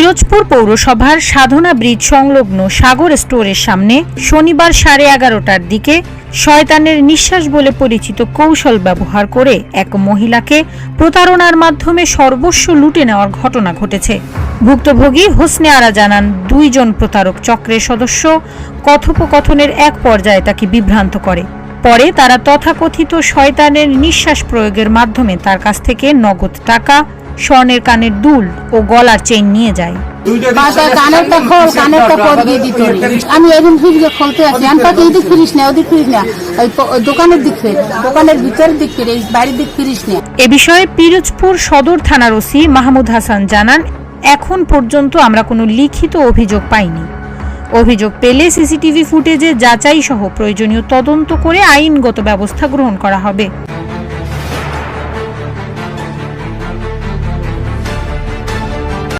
পিরোজপুর পৌরসভার সাধনা ব্রিজ সংলগ্ন সাগর স্টোরের সামনে শনিবার 11:30টার দিকে শয়তানের নিঃশ্বাস বলে পরিচিত কৌশল ব্যবহার করে এক মহিলাকে প্রতারণার মাধ্যমে সর্বস্ব লুটে নেওয়ার ঘটনা ঘটেছে। ভুক্তভোগী হোসনে আরা জানান, 2 জন প্রতারক চক্রের সদস্য কথোপকথনের এক পর্যায়ে তাকে বিভ্রান্ত করে। পরে তারা তথাকথিত শয়তানের নিঃশ্বাস প্রয়োগের মাধ্যমে তার কাছ থেকে নগদ টাকা, স্বর্ণের কানের দুল ও গলার চেইন নিয়ে যায়। আমি এখন ফিরে খুলতে আছি, আমি তাকে এদিক ফিরিস না, ওদিক ফিরিস না, দোকানের দিক ফির, দোকানের ভিতরের দিক ফিরে, বাড়ির দিক ফিরিস না। এ বিষয়ে পিরোজপুর সদর থানার ওসি মাহমুদ হাসান জানান, এখন পর্যন্ত আমরা কোনো লিখিত অভিযোগ পাইনি। অভিযোগ পেলে সিসিটিভি ফুটেজে যাচাই সহ প্রয়োজনীয় তদন্ত করে আইনগত ব্যবস্থা গ্রহণ করা হবে।